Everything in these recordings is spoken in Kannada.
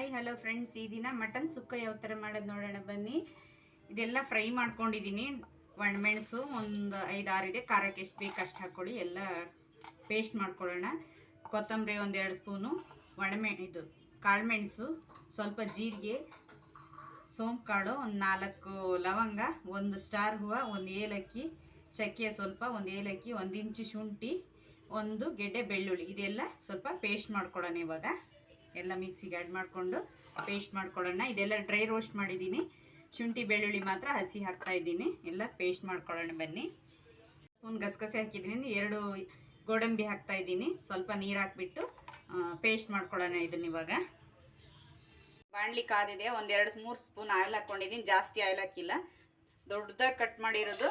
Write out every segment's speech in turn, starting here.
ಹಾಯ್ ಹಲೋ ಫ್ರೆಂಡ್ಸ್, ಈ ದಿನ ಮಟನ್ ಸುಕ್ಕ ಯಾವ ಥರ ಮಾಡೋದು ನೋಡೋಣ ಬನ್ನಿ. ಇದೆಲ್ಲ ಫ್ರೈ ಮಾಡ್ಕೊಂಡಿದ್ದೀನಿ. ಒಣಮೆಣಸು ಒಂದು 5-6 ಇದೆ, ಖಾರಕ್ಕೆ ಎಷ್ಟು ಬೇಕು ಅಷ್ಟು ಹಾಕ್ಕೊಳ್ಳಿ. ಎಲ್ಲ ಪೇಸ್ಟ್ ಮಾಡ್ಕೊಳ್ಳೋಣ. ಕೊತ್ತಂಬರಿ ಒಂದು 2 ಸ್ಪೂನು, ಇದು ಕಾಳುಮೆಣಸು, ಸ್ವಲ್ಪ ಜೀರಿಗೆ, ಸೋಂಪು ಕಾಳು, ಒಂದು 4 ಲವಂಗ, ಒಂದು ಸ್ಟಾರ್ ಹೂವು, ಒಂದು ಏಲಕ್ಕಿ, ಚಕ್ಕೆ ಸ್ವಲ್ಪ, ಒಂದು ಏಲಕ್ಕಿ, 1 ಇಂಚು ಶುಂಠಿ, ಒಂದು ಗೆಡ್ಡೆ ಬೆಳ್ಳುಳ್ಳಿ. ಇದೆಲ್ಲ ಸ್ವಲ್ಪ ಪೇಸ್ಟ್ ಮಾಡ್ಕೊಳ್ಳೋಣ. ಇವಾಗ ಎಲ್ಲ ಮಿಕ್ಸಿಗೆ ಆ್ಯಡ್ ಮಾಡಿಕೊಂಡು ಪೇಸ್ಟ್ ಮಾಡ್ಕೊಳ್ಳೋಣ. ಇದೆಲ್ಲ ಡ್ರೈ ರೋಸ್ಟ್ ಮಾಡಿದ್ದೀನಿ. ಶುಂಠಿ ಬೆಳ್ಳುಳ್ಳಿ ಮಾತ್ರ ಹಸಿ ಹಾಕ್ತಾ ಇದ್ದೀನಿ. ಎಲ್ಲ ಪೇಸ್ಟ್ ಮಾಡ್ಕೊಳ್ಳೋಣ ಬನ್ನಿ. ಒಂದು ಗಸಗಸೆ ಹಾಕಿದ್ದೀನಿ, 2 ಗೋಡಂಬಿ ಹಾಕ್ತಾ ಇದ್ದೀನಿ. ಸ್ವಲ್ಪ ನೀರು ಹಾಕ್ಬಿಟ್ಟು ಪೇಸ್ಟ್ ಮಾಡ್ಕೊಳ್ಳೋಣ ಇದನ್ನ. ಇವಾಗ ಬಾಣಲಿ ಕಾದಿದೆ, ಒಂದು 2-3 ಸ್ಪೂನ್ ಆಯಿಲ್ ಹಾಕ್ಕೊಂಡಿದ್ದೀನಿ. ಜಾಸ್ತಿ ಆಯಿಲ್ ಹಾಕಿಲ್ಲ. ದೊಡ್ಡದಾಗಿ ಕಟ್ ಮಾಡಿರೋದು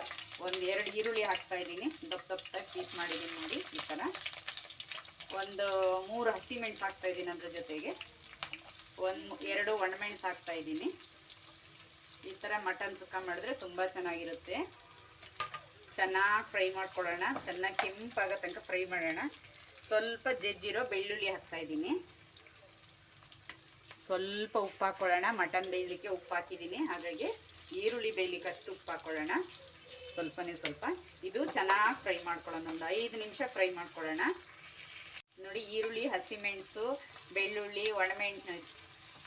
1-2 ಈರುಳ್ಳಿ ಹಾಕ್ತಾ ಇದ್ದೀನಿ. ದಪ್ಪದಾಗಿ ಪೀಸ್ ಮಾಡಿದ್ದೀನಿ ನೋಡಿ. ಈ ಥರ ಒಂದು 3 ಹಸಿಮೆಣಸು ಹಾಕ್ತಾ ಇದ್ದೀನಿ. ಅದ್ರ ಜೊತೆಗೆ 2 ಒಣಮೆಣಸು ಹಾಕ್ತಾ ಇದ್ದೀನಿ. ಈ ಥರ ಮಟನ್ ಸುಕ್ಕ ಮಾಡಿದ್ರೆ ತುಂಬ ಚೆನ್ನಾಗಿರುತ್ತೆ. ಚೆನ್ನಾಗಿ ಫ್ರೈ ಮಾಡ್ಕೊಳ್ಳೋಣ. ಚೆನ್ನಾಗಿ ಕೆಂಪಾಗೋ ತನಕ ಫ್ರೈ ಮಾಡೋಣ. ಸ್ವಲ್ಪ ಜಜ್ಜಿರೋ ಬೆಳ್ಳುಳ್ಳಿ ಹಾಕ್ತಾ ಇದ್ದೀನಿ. ಸ್ವಲ್ಪ ಉಪ್ಪು ಹಾಕ್ಕೊಳ್ಳೋಣ. ಮಟನ್ ಬೇಯಲಿಕ್ಕೆ ಉಪ್ಪು ಹಾಕಿದ್ದೀನಿ, ಹಾಗಾಗಿ ಈರುಳ್ಳಿ ಬೇಯಲಿಕ್ಕೆ ಅಷ್ಟು ಉಪ್ಪು ಹಾಕ್ಕೊಳ್ಳೋಣ. ಸ್ವಲ್ಪನೇ ಸ್ವಲ್ಪ. ಇದು ಚೆನ್ನಾಗಿ ಫ್ರೈ ಮಾಡ್ಕೊಳ್ಳೋಣ. ಒಂದು 5 ನಿಮಿಷ ಫ್ರೈ ಮಾಡ್ಕೊಳ್ಳೋಣ. ನೋಡಿ, ಈರುಳ್ಳಿ, ಹಸಿಮೆಣಸು, ಬೆಳ್ಳುಳ್ಳಿ,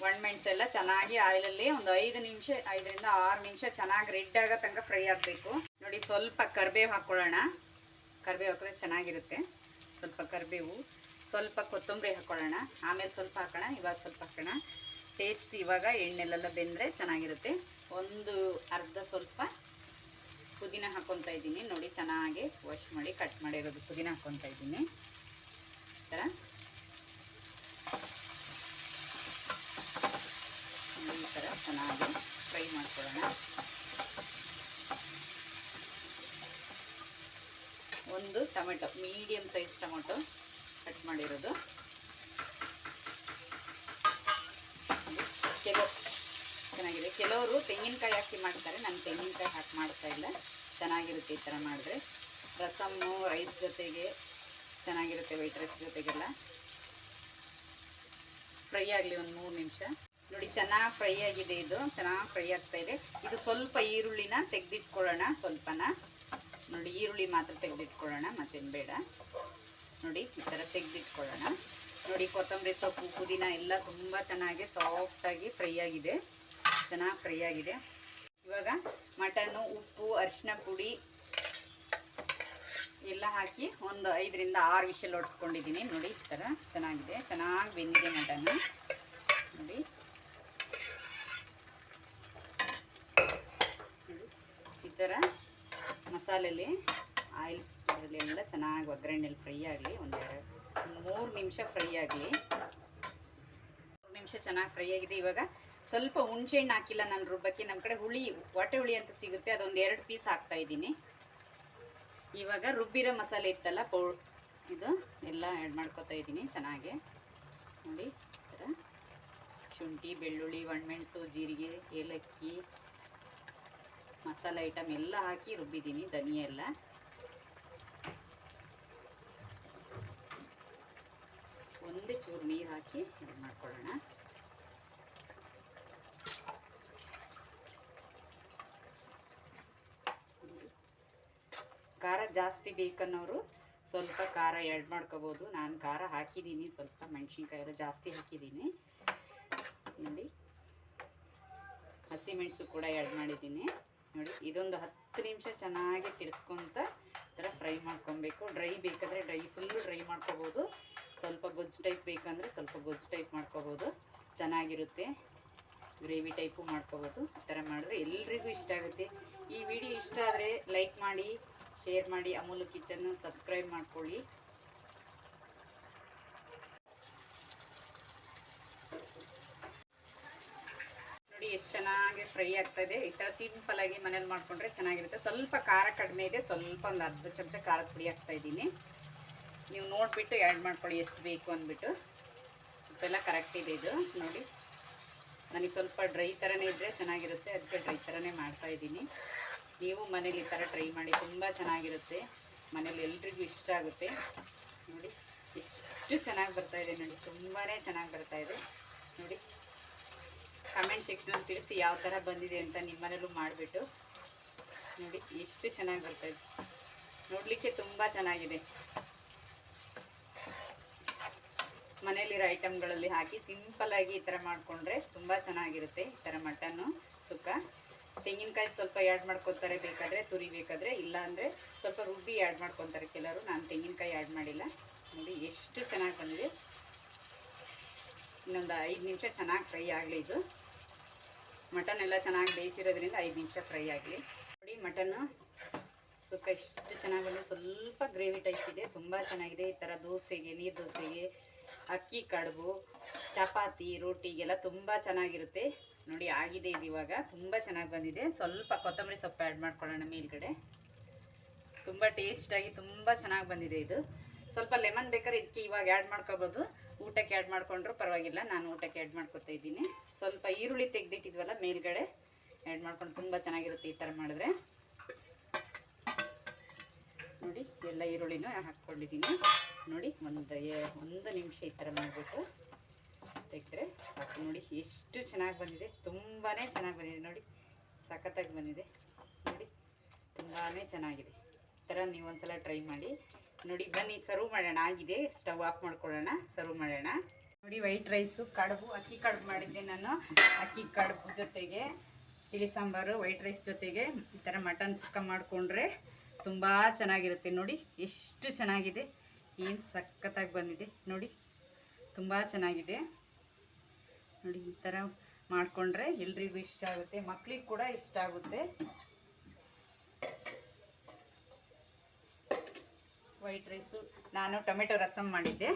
ಒಣಮೆಣಸು ಎಲ್ಲ ಚೆನ್ನಾಗಿ ಆಯಿಲಲ್ಲಿ ಒಂದು 5-6 ನಿಮಿಷ ಚೆನ್ನಾಗಿ ರೆಡ್ ಆಗೋ ತನಕ ಫ್ರೈ ಆಗಬೇಕು. ನೋಡಿ, ಸ್ವಲ್ಪ ಕರಿಬೇವು ಹಾಕ್ಕೊಳ್ಳೋಣ. ಕರಿಬೇವು ಹಾಕಿದ್ರೆ ಚೆನ್ನಾಗಿರುತ್ತೆ. ಸ್ವಲ್ಪ ಕರಿಬೇವು, ಸ್ವಲ್ಪ ಕೊತ್ತಂಬರಿ ಹಾಕ್ಕೊಳ್ಳೋಣ. ಆಮೇಲೆ ಸ್ವಲ್ಪ ಹಾಕೋಣ, ಇವಾಗ ಸ್ವಲ್ಪ ಹಾಕೋಣ. ಟೇಸ್ಟ್ ಇವಾಗ ಎಣ್ಣೆಲೆಲ್ಲ ಬೆಂದರೆ ಚೆನ್ನಾಗಿರುತ್ತೆ. ಒಂದು ಅರ್ಧ ಸ್ವಲ್ಪ ಪುದೀನ ಹಾಕ್ಕೊತಾ ಇದ್ದೀನಿ. ನೋಡಿ, ಚೆನ್ನಾಗಿ ವಾಶ್ ಮಾಡಿ ಕಟ್ ಮಾಡಿರೋದು ಪುದೀನ ಹಾಕ್ಕೊತಾ ಇದ್ದೀನಿ. ಈ ಥರ ಚೆನ್ನಾಗಿ ಫ್ರೈ ಮಾಡ್ಕೊಳ್ಳೋಣ. ಒಂದು tomato, medium size tomato cut ಮಾಡಿರೋದು. ಚೆನ್ನಾಗಿದೆ. ಕೆಲವರು ತೆಂಗಿನಕಾಯಿ ಹಾಕಿ ಮಾಡ್ತಾರೆ, ನಾನು ತೆಂಗಿನಕಾಯಿ ಹಾಕಿ ಮಾಡ್ತಾ ಇಲ್ಲ. ಚೆನ್ನಾಗಿರುತ್ತೆ ಈ ಥರ ಮಾಡಿದ್ರೆ. ರಸಮ್ಮು ರೈಸ್ ಜೊತೆಗೆ ಚೆನ್ನಾಗಿರುತ್ತೆ, ವೈಟ್ ರೈಸ್ ಜೊತೆಗೆಲ್ಲ. ಫ್ರೈ ಆಗಲಿ ಒಂದು 3 ನಿಮಿಷ. ನೋಡಿ, ಚೆನ್ನಾಗಿ ಫ್ರೈ ಆಗಿದೆ. ಇದು ಚೆನ್ನಾಗಿ ಫ್ರೈ ಆಗ್ತಾ ಇದೆ. ಇದು ಸ್ವಲ್ಪ ಈರುಳ್ಳಿನ ತೆಗೆದಿಟ್ಕೊಳ್ಳೋಣ. ಸ್ವಲ್ಪನ ನೋಡಿ, ಈರುಳ್ಳಿ ಮಾತ್ರ ತೆಗೆದಿಟ್ಕೊಳ್ಳೋಣ, ಮತ್ತೇನು ಬೇಡ. ನೋಡಿ, ಈ ಥರ ತೆಗೆದಿಟ್ಕೊಳ್ಳೋಣ. ನೋಡಿ, ಕೊತ್ತಂಬರಿ ಸೊಪ್ಪು, ಪುದೀನ ಎಲ್ಲ ತುಂಬ ಚೆನ್ನಾಗಿ ಸಾಫ್ಟಾಗಿ ಫ್ರೈ ಆಗಿದೆ. ಚೆನ್ನಾಗಿ ಫ್ರೈ ಆಗಿದೆ. ಇವಾಗ ಮಟನ್ನು, ಉಪ್ಪು, ಅರಿಶಿನ ಪುಡಿ ಎಲ್ಲ ಹಾಕಿ ಒಂದು 5-6 ವಿಷಲ್ ಹೊಡ್ಸ್ಕೊಂಡಿದ್ದೀನಿ. ನೋಡಿ, ಈ ಥರ ಚೆನ್ನಾಗಿದೆ. ಚೆನ್ನಾಗಿ ಬೆಂದಿದೆ ಮಟನ್ನು. ನೋಡಿ, ಈ ಥರ ಮಸಾಲೆಯಲ್ಲಿ ಆಯಿಲ್ ಅದರಲ್ಲೆಲ್ಲ ಚೆನ್ನಾಗಿ ಒಗ್ಗರಣೆಯಲ್ಲಿ ಫ್ರೈ ಆಗಲಿ. ಒಂದು 3 ನಿಮಿಷ ಫ್ರೈ ಆಗಲಿ. 3 ನಿಮಿಷ ಚೆನ್ನಾಗಿ ಫ್ರೈ ಆಗಿದೆ. ಇವಾಗ ಸ್ವಲ್ಪ ಹುಣಸೆಹಣ್ಣು ಹಾಕಿಲ್ಲ ನಾನು ರುಬ್ಬಕ್ಕೆ. ನಮ್ಮ ಕಡೆ ವಾಟೆ ಹುಳಿ ಅಂತ ಸಿಗುತ್ತೆ, ಅದೊಂದು 2 ಪೀಸ್ ಹಾಕ್ತಾ ಇದ್ದೀನಿ. ಇವಾಗ ರುಬ್ಬಿರೋ ಮಸಾಲೆ ಇತ್ತಲ್ಲ, ಇದು ಎಲ್ಲ ಆ್ಯಡ್ ಮಾಡ್ಕೊತಾ ಇದ್ದೀನಿ ಚೆನ್ನಾಗಿ. ನೋಡಿ, ಈ ಥರ ಶುಂಠಿ, ಬೆಳ್ಳುಳ್ಳಿ, ಒಣಮೆಣಸು, ಜೀರಿಗೆ, ಏಲಕ್ಕಿ, ಮಸಾಲೆ ಐಟಮ್ ಎಲ್ಲ ಹಾಕಿ ರುಬ್ಬಿದ್ದೀನಿ. ಧನಿಯಾ ಎಲ್ಲ ಒಂದೇ ಚೂರು ನೀರು ಹಾಕಿ ಇದು ಮಾಡ್ಕೊಳ್ಳೋಣ. ಖಾರ ಜಾಸ್ತಿ ಬೇಕನ್ನೋರು ಸ್ವಲ್ಪ ಖಾರ ಆ್ಯಡ್ ಮಾಡ್ಕೋಬೋದು. ನಾನು ಖಾರ ಹಾಕಿದ್ದೀನಿ, ಸ್ವಲ್ಪ ಮೆಣಸಿನ್ಕಾಯಿ ಎಲ್ಲ ಜಾಸ್ತಿ ಹಾಕಿದ್ದೀನಿ. ನೋಡಿ, ಹಸಿಮೆಣಸು ಕೂಡ ಆ್ಯಡ್ ಮಾಡಿದ್ದೀನಿ. ನೋಡಿ, ಇದೊಂದು 10 ನಿಮಿಷ ಚೆನ್ನಾಗಿ ತಿರ್ಸ್ಕೊತ ಈ ಥರ ಫ್ರೈ ಮಾಡ್ಕೊಬೇಕು. ಡ್ರೈ ಬೇಕಾದರೆ ಫುಲ್ಲು ಡ್ರೈ ಮಾಡ್ಕೋಬೋದು. ಸ್ವಲ್ಪ ಗೊಜ್ಜು ಟೈಪ್ ಬೇಕಂದರೆ ಸ್ವಲ್ಪ ಗೊಜ್ಜು ಟೈಪ್ ಮಾಡ್ಕೋಬೋದು. ಚೆನ್ನಾಗಿರುತ್ತೆ. ಗ್ರೇವಿ ಟೈಪು ಮಾಡ್ಕೋಬೋದು. ಈ ಥರ ಮಾಡಿದ್ರೆ ಎಲ್ರಿಗೂ ಇಷ್ಟ ಆಗುತ್ತೆ. ಈ ವಿಡಿಯೋ ಇಷ್ಟ ಆದರೆ ಲೈಕ್ ಮಾಡಿ, ಶೇರ್ ಮಾಡಿ. ಅಮೂಲು ಕಿಚನ್ನು ಸಬ್ಸ್ಕ್ರೈಬ್ ಮಾಡ್ಕೊಳ್ಳಿ. ನೋಡಿ, ಎಷ್ಟು ಚೆನ್ನಾಗಿ ಫ್ರೈ ಆಗ್ತಾ ಇದೆ. ಈ ಥರ ಸಿಂಪಲಾಗಿ ಮನೇಲಿ ಮಾಡಿಕೊಂಡ್ರೆ ಚೆನ್ನಾಗಿರುತ್ತೆ. ಸ್ವಲ್ಪ ಖಾರ ಕಡಿಮೆ ಇದೆ, ಸ್ವಲ್ಪ ಒಂದು ಅರ್ಧ ಚಮಚ ಖಾರದ ಪುಡಿ ಹಾಕ್ತಾ ಇದ್ದೀನಿ. ನೀವು ನೋಡಿಬಿಟ್ಟು ಆ್ಯಡ್ ಮಾಡ್ಕೊಳ್ಳಿ ಎಷ್ಟು ಬೇಕು ಅಂದ್ಬಿಟ್ಟು. ಉಪ್ಪೆಲ್ಲ ಕರೆಕ್ಟ್ ಇದೆ. ಇದು ನೋಡಿ, ನನಗೆ ಸ್ವಲ್ಪ ಡ್ರೈ ಥರನೇ ಇದ್ದರೆ ಚೆನ್ನಾಗಿರುತ್ತೆ, ಅದಕ್ಕೆ ಡ್ರೈ ಥರನೇ ಮಾಡ್ತಾಯಿದ್ದೀನಿ. ನೀವು ಮನೇಲಿ ಈ ಥರ ಟ್ರೈ ಮಾಡಿ, ತುಂಬ ಚೆನ್ನಾಗಿರುತ್ತೆ. ಮನೇಲಿ ಎಲ್ರಿಗೂ ಇಷ್ಟ ಆಗುತ್ತೆ. ನೋಡಿ, ಎಷ್ಟು ಚೆನ್ನಾಗಿ ಬರ್ತಾಯಿದೆ ನೋಡಿ, ತುಂಬಾ ಚೆನ್ನಾಗಿ ಬರ್ತಾಯಿದೆ ನೋಡಿ. ಕಮೆಂಟ್ ಸೆಕ್ಷನಲ್ಲಿ ತಿಳಿಸಿ ಯಾವ ಥರ ಬಂದಿದೆ ಅಂತ ನಿಮ್ಮನೇಲೂ ಮಾಡಿಬಿಟ್ಟು ನೋಡಿ ಎಷ್ಟು ಚೆನ್ನಾಗಿ ಬರ್ತದೆ. ನೋಡಲಿಕ್ಕೆ ತುಂಬ ಚೆನ್ನಾಗಿದೆ. ಮನೇಲಿರೋ ಐಟಮ್ಗಳಲ್ಲಿ ಹಾಕಿ ಸಿಂಪಲ್ಲಾಗಿ ಈ ಥರ ಮಾಡಿಕೊಂಡ್ರೆ ತುಂಬ ಚೆನ್ನಾಗಿರುತ್ತೆ. ಈ ಥರ ಮಟನ್ನು ಸುಕ್ಕ. ತೆಂಗಿನಕಾಯಿ ಸ್ವಲ್ಪ ಆ್ಯಡ್ ಮಾಡ್ಕೊತಾರೆ ಬೇಕಾದರೆ, ತುರಿ ಬೇಕಾದರೆ, ಇಲ್ಲ ಅಂದರೆ ಸ್ವಲ್ಪ ರುಬ್ಬಿ ಆ್ಯಡ್ ಮಾಡ್ಕೊತಾರೆ ಕೆಲವರು. ನಾನು ತೆಂಗಿನಕಾಯಿ ಆ್ಯಡ್ ಮಾಡಿಲ್ಲ. ನೋಡಿ ಎಷ್ಟು ಚೆನ್ನಾಗಿ ಬಂದಿದೆ. ಇನ್ನೊಂದು 5 ನಿಮಿಷ ಚೆನ್ನಾಗಿ ಫ್ರೈ ಆಗಲಿ. ಇದು ಮಟನ್ ಎಲ್ಲ ಚೆನ್ನಾಗಿ ಬೇಯಿಸಿರೋದ್ರಿಂದ 5 ನಿಮಿಷ ಫ್ರೈ ಆಗಲಿ. ನೋಡಿ ಮಟನ್ನು ಸುಕ್ಕ ಎಷ್ಟು ಚೆನ್ನಾಗಿ ಬಂದಿದೆ. ಸ್ವಲ್ಪ ಗ್ರೇವಿ ಟೈಪ್ ಇದೆ, ತುಂಬ ಚೆನ್ನಾಗಿದೆ. ಈ ಥರ ದೋಸೆಗೆ, ನೀರು ದೋಸೆಗೆ, ಅಕ್ಕಿ ಕಡುಬು, ಚಪಾತಿ, ರೋಟಿಗೆಲ್ಲ ತುಂಬ ಚೆನ್ನಾಗಿರುತ್ತೆ. ನೋಡಿ ಆಗಿದೆ ಇದು. ಇವಾಗ ತುಂಬ ಚೆನ್ನಾಗಿ ಬಂದಿದೆ. ಸ್ವಲ್ಪ ಕೊತ್ತಂಬರಿ ಸೊಪ್ಪು ಆ್ಯಡ್ ಮಾಡ್ಕೊಳ್ಳೋಣ ಮೇಲ್ಗಡೆ. ತುಂಬ ಟೇಸ್ಟಾಗಿ ತುಂಬ ಚೆನ್ನಾಗಿ ಬಂದಿದೆ ಇದು. ಸ್ವಲ್ಪ ಲೆಮನ್ ಬೇಕಾದ್ರೆ ಇದಕ್ಕೆ ಇವಾಗ ಆ್ಯಡ್ ಮಾಡ್ಕೋಬೋದು. ಊಟಕ್ಕೆ ಆ್ಯಡ್ ಮಾಡ್ಕೊಂಡ್ರೂ ಪರವಾಗಿಲ್ಲ. ನಾನು ಊಟಕ್ಕೆ ಆ್ಯಡ್ ಮಾಡ್ಕೊತಾ ಇದ್ದೀನಿ. ಸ್ವಲ್ಪ ಈರುಳ್ಳಿ ತೆಗೆದಿಟ್ಟಿದ್ವಲ್ಲ ಮೇಲ್ಗಡೆ ಆ್ಯಡ್ ಮಾಡ್ಕೊಂಡು ತುಂಬ ಚೆನ್ನಾಗಿರುತ್ತೆ ಈ ಥರ ಮಾಡಿದ್ರೆ. ನೋಡಿ ಎಲ್ಲ ಈರುಳ್ಳಿನೂ ಹಾಕ್ಕೊಂಡಿದ್ದೀನಿ. ನೋಡಿ ಒಂದು ನಿಮಿಷ ಈ ಥರ ಮಾಡಿಬಿಟ್ಟು ತೆಗೆದ್ರೆ ಸಾಕು. ನೋಡಿ ಎಷ್ಟು ಚೆನ್ನಾಗಿ ಬಂದಿದೆ. ತುಂಬಾ ಚೆನ್ನಾಗಿ ಬಂದಿದೆ. ನೋಡಿ ಸಖತ್ತಾಗಿ ಬಂದಿದೆ. ನೋಡಿ ತುಂಬಾ ಚೆನ್ನಾಗಿದೆ. ಈ ಥರ ನೀವು ಒಂದ್ಸಲ ಟ್ರೈ ಮಾಡಿ. ನೋಡಿ ಬನ್ನಿ ಸರ್ವ್ ಮಾಡೋಣ. ಆಗಿದೆ, ಸ್ಟವ್ ಆಫ್ ಮಾಡ್ಕೊಳ್ಳೋಣ, ಸರ್ವ್ ಮಾಡೋಣ. ನೋಡಿ ವೈಟ್ ರೈಸು, ಕಡುಬು, ಅಕ್ಕಿ ಕಡುಬು ಮಾಡಿದ್ದೆ ನಾನು. ಅಕ್ಕಿ ಕಡುಬು ಜೊತೆಗೆ ತಿಳಿ ಸಾಂಬಾರು, ವೈಟ್ ರೈಸ್ ಜೊತೆಗೆ ಈ ಥರ ಮಟನ್ ಸುಕ್ಕ ಮಾಡಿಕೊಂಡ್ರೆ ತುಂಬ ಚೆನ್ನಾಗಿರುತ್ತೆ. ನೋಡಿ ಎಷ್ಟು ಚೆನ್ನಾಗಿದೆ. ಏನು ಸಖತ್ತಾಗಿ ಬಂದಿದೆ. ನೋಡಿ ತುಂಬ ಚೆನ್ನಾಗಿದೆ. ನೋಡಿ ಈ ಥರ ಮಾಡಿಕೊಂಡ್ರೆ ಎಲ್ರಿಗೂ ಇಷ್ಟ ಆಗುತ್ತೆ, ಮಕ್ಕಳಿಗೆ ಕೂಡ ಇಷ್ಟ ಆಗುತ್ತೆ. ವೈಟ್ ರೈಸು, ನಾನು ಟೊಮೆಟೊ ರಸಮ್ ಮಾಡಿದ್ದೆ.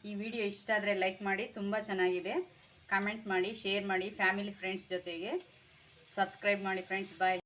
ಈ ವಿಡಿಯೋ ಇಷ್ಟ ಆದರೆ ಲೈಕ್ ಮಾಡಿ. ತುಂಬ ಚೆನ್ನಾಗಿದೆ. ಕಾಮೆಂಟ್ ಮಾಡಿ, ಶೇರ್ ಮಾಡಿ ಫ್ಯಾಮಿಲಿ ಫ್ರೆಂಡ್ಸ್ ಜೊತೆಗೆ. ಸಬ್ಸ್ಕ್ರೈಬ್ ಮಾಡಿ ಫ್ರೆಂಡ್ಸ್. ಬಾಯ್.